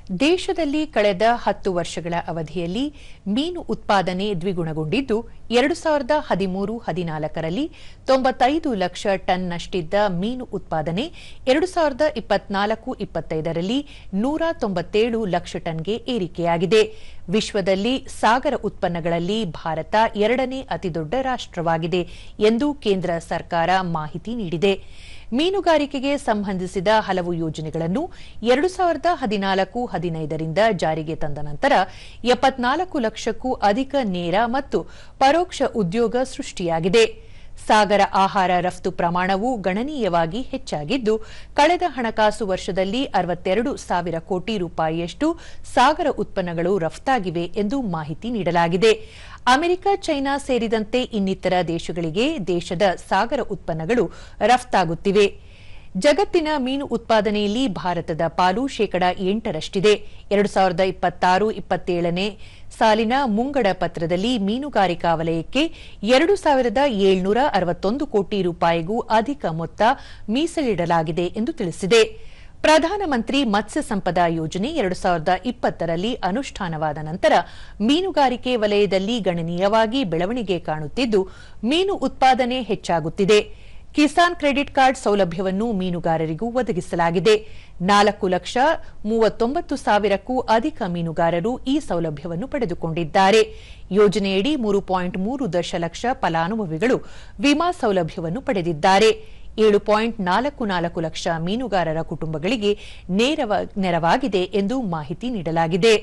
ದೇಶದಲ್ಲಿ ಕಳೆದ 10 ವರ್ಷಗಳ ಅವಧಿಯಲ್ಲಿ ಮೀನು ಉತ್ಪಾದನೆ ದ್ವಿಗುಣಗೊಂಡಿದ್ದು 2013-14ರಲ್ಲಿ 95 ಲಕ್ಷ ಟನ್ನಷ್ಟಿದ್ದ ಮೀನು ಉತ್ಪಾದನೆ 2024-25ರಲ್ಲಿ 197 ಲಕ್ಷ ಟನ್ಗೆ ಏರಿಕೆಯಾಗಿದೆ. ವಿಶ್ವದಲ್ಲಿ ಸಾಗರ ಉತ್ಪನ್ನಗಳಲ್ಲಿ ಭಾರತ ಎರಡನೇ ಅತಿದೊಡ್ಡ ರಾಷ್ಟ್ರವಾಗಿದೆ ಎಂದು ಕೇಂದ್ರ ಸರ್ಕಾರ ಮಾಹಿತಿ ನೀಡಿದೆ. ಮೀನುಗಾರಿಕೆಗೆ ಸಂಬಂಧಿಸಿದ ಹಲವು ಯೋಜನೆಗಳನ್ನು 2014-15ರಿಂದ ಜಾರಿಗೆ ತಂದ ನಂತರ 74 ಲಕ್ಷಕ್ಕೂ ಅಧಿಕ ನೇರ ಮತ್ತು ಪರೋಕ್ಷ ಉದ್ಯೋಗ ಸೃಷ್ಟಿಯಾಗಿದೆ. ಸಾಗರ ಆಹಾರ ರಫ್ತು ಪ್ರಮಾಣವು ಗಣನೀಯವಾಗಿ ಹೆಚ್ಚಾಗಿದ್ದು, ಕಳೆದ ಹಣಕಾಸು ವರ್ಷದಲ್ಲಿ 62 ಸಾವಿರ ಕೋಟಿ ರೂಪಾಯಿಯಷ್ಟು ಸಾಗರ ಉತ್ಪನ್ನಗಳು ರಫ್ತಾಗಿವೆ ಎಂದು ಮಾಹಿತಿ ನೀಡಲಾಗಿದೆ. ಅಮೆರಿಕ, ಚೈನಾ ಸೇರಿದಂತೆ ಇನ್ನಿತರ ದೇಶಗಳಿಗೆ ದೇಶದ ಸಾಗರ ಉತ್ಪನ್ನಗಳು ರಫ್ತಾಗುತ್ತಿವೆ. ಜಗತ್ತಿನ ಮೀನು ಉತ್ಪಾದನೆಯಲ್ಲಿ ಭಾರತದ ಪಾಲು 8%ರಷ್ಟಿದೆ. 2026-27ನೇ ಸಾಲಿನ ಮುಂಗಡ ಪತ್ರದಲ್ಲಿ ಮೀನುಗಾರಿಕಾ ವಲಯಕ್ಕೆ 2,761 ಕೋಟಿ ರೂಪಾಯಿಗೂ ಅಧಿಕ ಮೊತ್ತ ಮೀಸಲಿಡಲಾಗಿದೆ ಎಂದು ತಿಳಿಸಿದೆ. ಪ್ರಧಾನಮಂತ್ರಿ ಮತ್ಸ್ಯ ಸಂಪದಾ ಯೋಜನೆ 2020ರಲ್ಲಿ ಅನುಷ್ಠಾನವಾದ ನಂತರ ಮೀನುಗಾರಿಕೆ ವಲಯದಲ್ಲಿ ಗಣನೀಯವಾಗಿ ಬೆಳವಣಿಗೆ ಕಾಣುತ್ತಿದ್ದು, ಮೀನು ಉತ್ಪಾದನೆ ಹೆಚ್ಚಾಗುತ್ತಿದೆ. ಕಿಸಾನ್ ಕ್ರೆಡಿಟ್ ಕಾರ್ಡ್ ಸೌಲಭ್ಯವನ್ನು ಮೀನುಗಾರರಿಗೂ ಒದಗಿಸಲಾಗಿದೆ. 4,39,000ಕ್ಕೂ ಅಧಿಕ ಮೀನುಗಾರರು ಈ ಸೌಲಭ್ಯವನ್ನು ಪಡೆದುಕೊಂಡಿದ್ದಾರೆ. ಯೋಜನೆಯಡಿ 3.3 ದಶಲಕ್ಷ ಫಲಾನುಭವಿಗಳು ವಿಮಾ ಸೌಲಭ್ಯವನ್ನು ಪಡೆದಿದ್ದಾರೆ. 7.44 ಲಕ್ಷ ಮೀನುಗಾರರ ಕುಟುಂಬಗಳಿಗೆ ನೆರವಾಗಿದೆ ಎಂದು ಮಾಹಿತಿ ನೀಡಲಾಗಿದೆ.